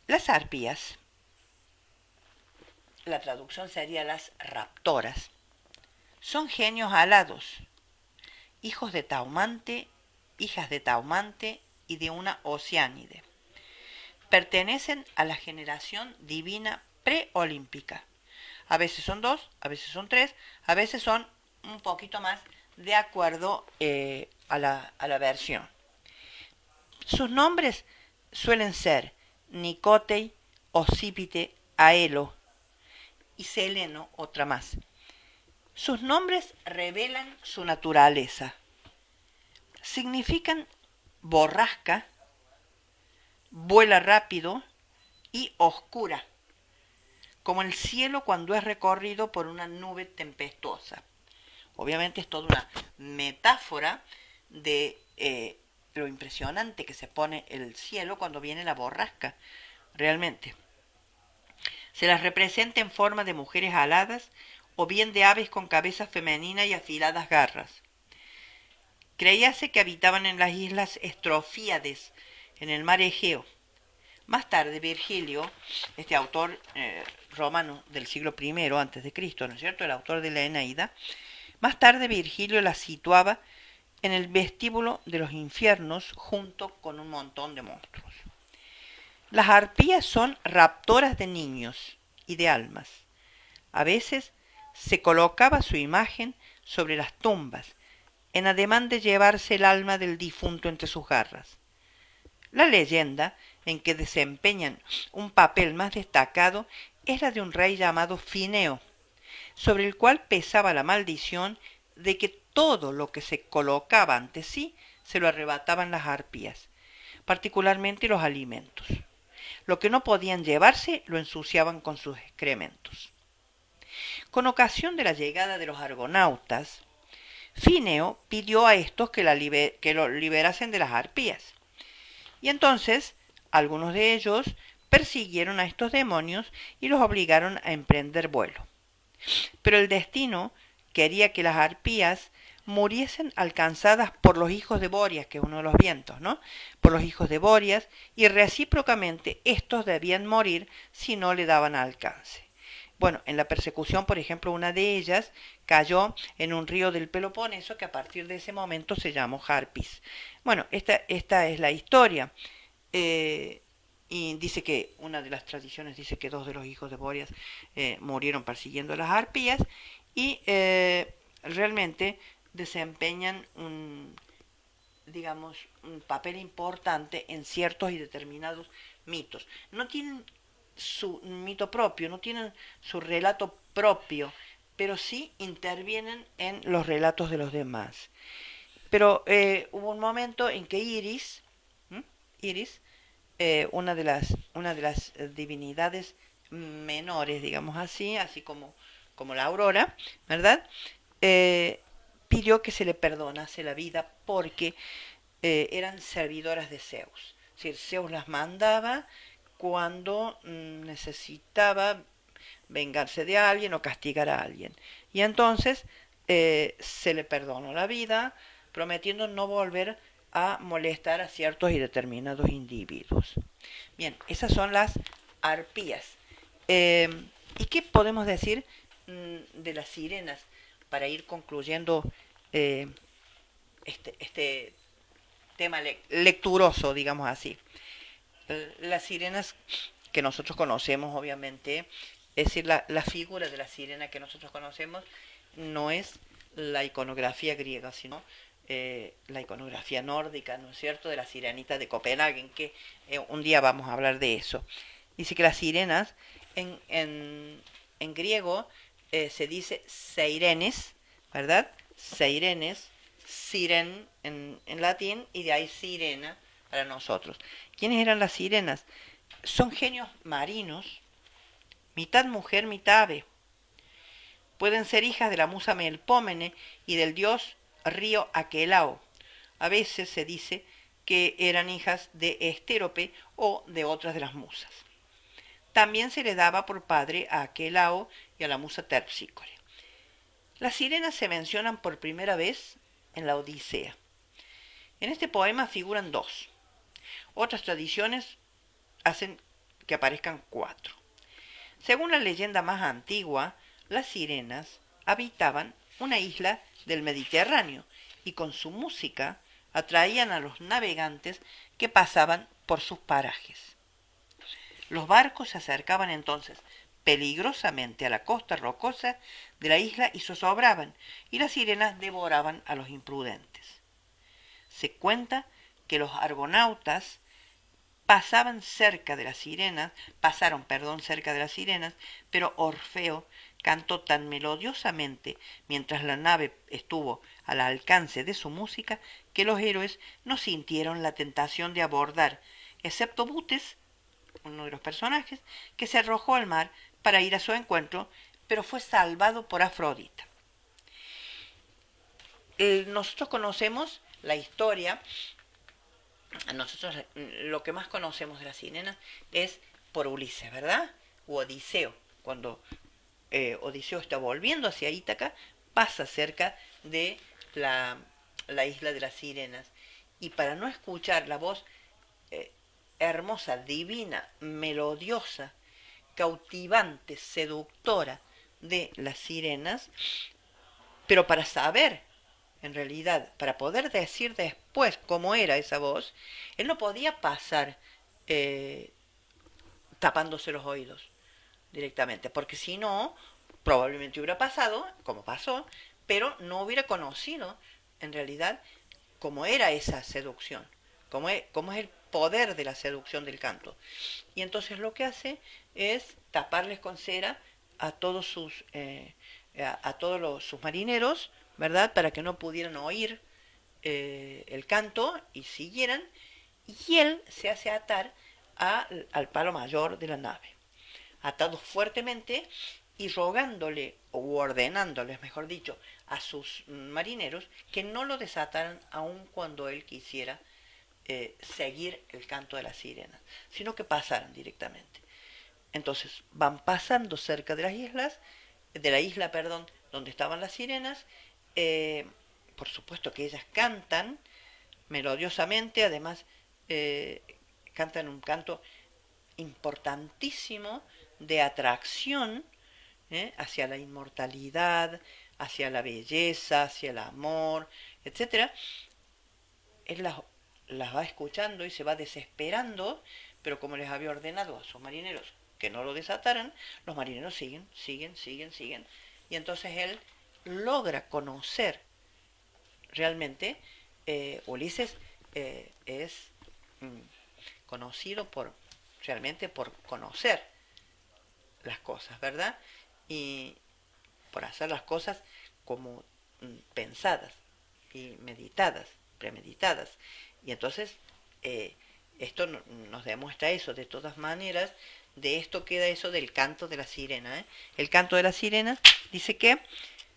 Las arpías, la traducción sería las raptoras, son genios alados, hijos de Taumante, hijas de Taumante y de una Oceánide. Pertenecen a la generación divina preolímpica. A veces son 2, a veces son 3, a veces son un poquito más, de acuerdo a la versión. Sus nombres suelen ser Nicotei, Ocípite, Aelo y Seleno, otra más. Sus nombres revelan su naturaleza. Significan borrasca, vuela rápido y oscura, como el cielo cuando es recorrido por una nube tempestuosa. Obviamente es toda una metáfora de lo impresionante que se pone el cielo cuando viene la borrasca, realmente. Se las representa en forma de mujeres aladas o bien de aves con cabeza femenina y afiladas garras. Creíase que habitaban en las islas Estrofíades, en el mar Egeo. Más tarde Virgilio, este autor romano del siglo I a.C., ¿no es cierto?, el autor de la Eneida, más tarde Virgilio las situaba en el vestíbulo de los infiernos junto con un montón de monstruos. Las arpías son raptoras de niños y de almas. A veces se colocaba su imagen sobre las tumbas, en ademán de llevarse el alma del difunto entre sus garras. La leyenda en que desempeñan un papel más destacado es la de un rey llamado Fineo, sobre el cual pesaba la maldición de que todo lo que se colocaba ante sí se lo arrebataban las arpías, particularmente los alimentos. Lo que no podían llevarse lo ensuciaban con sus excrementos. Con ocasión de la llegada de los argonautas, Fineo pidió a estos que lo liberasen de las arpías. Y entonces algunos de ellos persiguieron a estos demonios y los obligaron a emprender vuelo. Pero el destino quería que las arpías muriesen alcanzadas por los hijos de Bóreas, que es uno de los vientos, ¿no? Por los hijos de Bóreas, y recíprocamente estos debían morir si no le daban alcance. Bueno, en la persecución, por ejemplo, una de ellas cayó en un río del Peloponeso que a partir de ese momento se llamó Harpis. Bueno, esta es la historia. Y dice que una de las tradiciones dice que dos de los hijos de Bóreas murieron persiguiendo a las arpías y realmente desempeñan digamos, un papel importante en ciertos y determinados mitos. No tienen su mito propio, no tienen su relato propio, pero sí intervienen en los relatos de los demás. Pero hubo un momento en que Iris, ¿m? Iris, una de las divinidades menores, digamos así, así como la aurora, ¿verdad? Eh, Pidió que se le perdonase la vida porque eran servidoras de Zeus. Es decir, Zeus las mandaba cuando necesitaba vengarse de alguien o castigar a alguien. Y entonces se le perdonó la vida, prometiendo no volver a molestar a ciertos y determinados individuos. Bien, esas son las arpías. Eh, ¿Y qué podemos decir de las sirenas para ir concluyendo eh, este tema lecturoso, digamos así? Las sirenas que nosotros conocemos, obviamente, es decir, la figura de la sirena que nosotros conocemos no es la iconografía griega, sino la iconografía nórdica, ¿no es cierto?, de la sirenita de Copenhague, que un día vamos a hablar de eso. Dice que las sirenas en griego se dice seirenes, ¿verdad? Seirenes, siren en latín, y de ahí sirena para nosotros. ¿Quiénes eran las sirenas? Son genios marinos, mitad mujer, mitad ave. Pueden ser hijas de la musa Melpómene y del dios río Aquelao. A veces se dice que eran hijas de Estérope o de otras de las musas. También se le daba por padre a Aquelao y a la musa Terpsícore. Las sirenas se mencionan por primera vez en la Odisea. En este poema figuran dos. Otras tradiciones hacen que aparezcan cuatro. Según la leyenda más antigua, las sirenas habitaban una isla del Mediterráneo y con su música atraían a los navegantes que pasaban por sus parajes. Los barcos se acercaban entonces peligrosamente a la costa rocosa de la isla y zozobraban, y las sirenas devoraban a los imprudentes. Se cuenta que los argonautas pasaron cerca de las sirenas, pero Orfeo cantó tan melodiosamente mientras la nave estuvo al alcance de su música que los héroes no sintieron la tentación de abordar, excepto Butes, uno de los personajes, que se arrojó al mar para ir a su encuentro, pero fue salvado por Afrodita. Nosotros conocemos la historia. Nosotros lo que más conocemos de las sirenas es por Ulises, ¿verdad? U Odiseo. Cuando Odiseo está volviendo hacia Ítaca, pasa cerca de la isla de las sirenas. Y para no escuchar la voz hermosa, divina, melodiosa, cautivante, seductora de las sirenas, pero para saber, en realidad, para poder decir después cómo era esa voz, él no podía pasar tapándose los oídos directamente, porque si no, probablemente hubiera pasado, como pasó, pero no hubiera conocido, en realidad, cómo era esa seducción, cómo es el poder de la seducción del canto. Y entonces lo que hace es taparles con cera a todos sus marineros, ¿verdad? Para que no pudieran oír el canto y siguieran. Y él se hace atar al palo mayor de la nave, atado fuertemente y rogándole, o ordenándoles, mejor dicho, a sus marineros que no lo desataran aun cuando él quisiera seguir el canto de las sirenas, sino que pasaran directamente. Entonces van pasando cerca de las islas, de la isla, perdón, donde estaban las sirenas. eh, por supuesto que ellas cantan melodiosamente, además eh, cantan un canto importantísimo de atracción hacia la inmortalidad, hacia la belleza, hacia el amor, etcétera. Él las va escuchando y se va desesperando, pero como les había ordenado a sus marineros que no lo desataran, los marineros siguen, siguen, siguen, siguen. Y entonces él logra conocer realmente, Ulises es mm, conocido por realmente por conocer las cosas, ¿verdad? Y por hacer las cosas como pensadas y meditadas, premeditadas. Y entonces esto nos demuestra eso. De todas maneras, de esto queda eso del canto de la sirena. El canto de la sirena dice que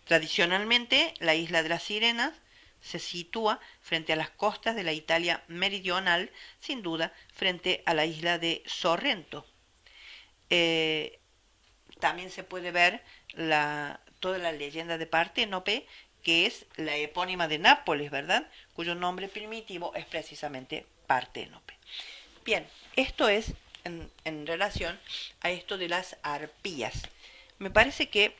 tradicionalmente la isla de las sirenas se sitúa frente a las costas de la Italia meridional, sin duda frente a la isla de Sorrento. Eh, También se puede ver toda la leyenda de Parténope, que es la epónima de Nápoles, ¿verdad? Cuyo nombre primitivo es precisamente Parténope. Bien, esto es en relación a esto de las arpías. Me parece que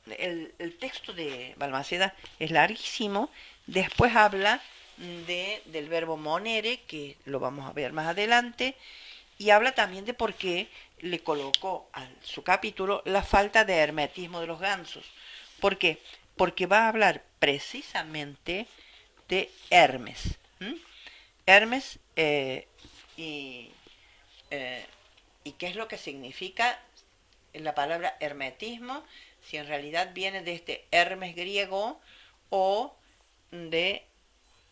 el texto de Balmaceda es larguísimo. Después habla del verbo monere, que lo vamos a ver más adelante, y habla también de por qué le colocó a su capítulo la falta de hermetismo de los gansos. ¿Por qué? Porque va a hablar precisamente de Hermes. Hermes y, eh, y qué es lo que significa la palabra hermetismo, si en realidad viene de este Hermes griego o de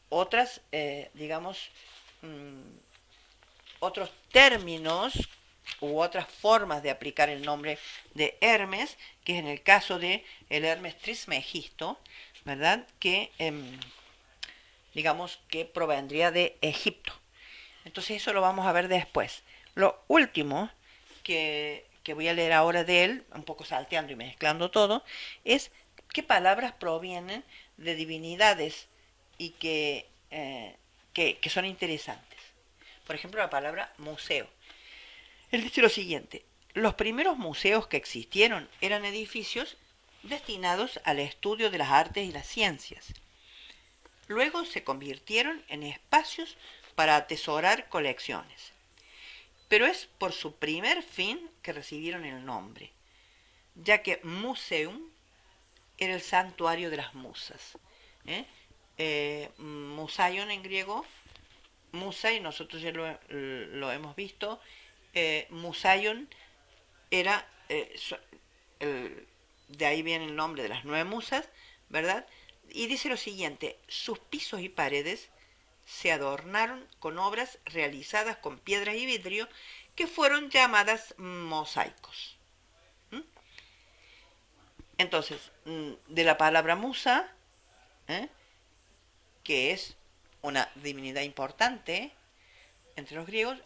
otras, digamos, mmm, otros términos u otras formas de aplicar el nombre de Hermes, que es en el caso de el Hermes Trismegisto, ¿verdad? Que digamos que provendría de Egipto. Entonces eso lo vamos a ver después. Lo último que voy a leer ahora de él, un poco salteando y mezclando todo, es qué palabras provienen de divinidades y que son interesantes. Por ejemplo, la palabra museo. Él dice lo siguiente: los primeros museos que existieron eran edificios destinados al estudio de las artes y las ciencias. Luego se convirtieron en espacios para atesorar colecciones. Pero es por su primer fin que recibieron el nombre, ya que museum era el santuario de las musas. Musaion en griego, musai, nosotros ya lo hemos visto, Musaion era, de ahí viene el nombre de las 9 musas, ¿verdad? Y dice lo siguiente: sus pisos y paredes se adornaron con obras realizadas con piedras y vidrio que fueron llamadas mosaicos. Entonces, de la palabra musa, ¿eh? que es una divinidad importante entre los griegos,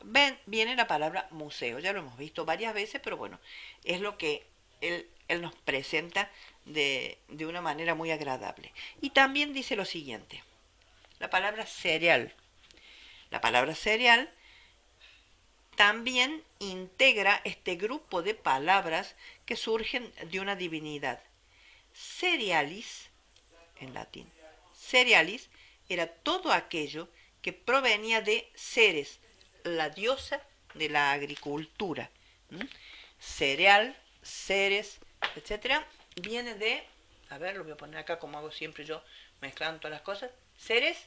viene la palabra museo. Ya lo hemos visto varias veces, pero bueno, es lo que él nos presenta de una manera muy agradable. Y también dice lo siguiente: la palabra cereal. La palabra cereal también integra este grupo de palabras que surgen de una divinidad. Cerealis, en latín, cerealis era todo aquello que provenía de Ceres, la diosa de la agricultura. Cereal, Ceres, etcétera, viene de, a ver, lo voy a poner acá como hago siempre yo, mezclando todas las cosas. Ceres,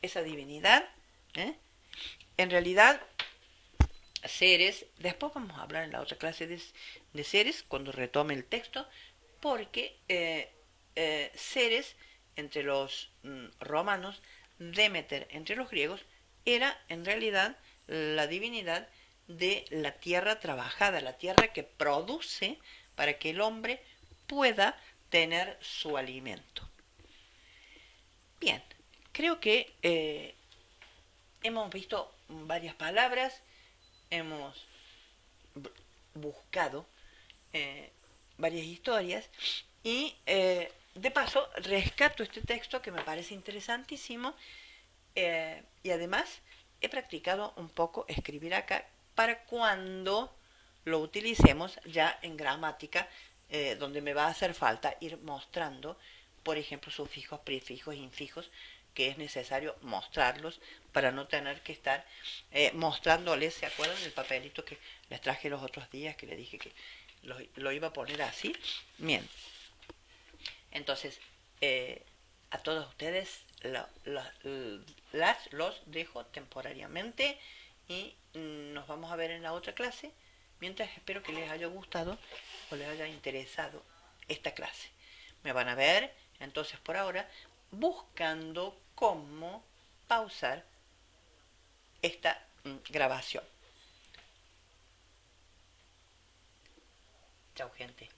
esa divinidad, en realidad, Ceres, después vamos a hablar en la otra clase de Ceres, cuando retome el texto, porque Ceres, entre los romanos, Demeter, entre los griegos, era en realidad la divinidad de la tierra trabajada, la tierra que produce para que el hombre pueda tener su alimento. Bien, creo que Hemos visto varias palabras, hemos buscado eh, varias historias y de paso rescato este texto que me parece interesantísimo y además he practicado un poco escribir acá para cuando lo utilicemos ya en gramática, donde me va a hacer falta ir mostrando, por ejemplo, sufijos, prefijos, infijos, que es necesario mostrarlos para no tener que estar mostrándoles. ¿Se acuerdan del papelito que les traje los otros días que les dije que lo iba a poner así? Bien, entonces, a todos ustedes los dejo temporariamente y nos vamos a ver en la otra clase. Mientras espero que les haya gustado o les haya interesado esta clase. Me van a ver, entonces por ahora, buscando cómo pausar esta grabación. Chao, gente.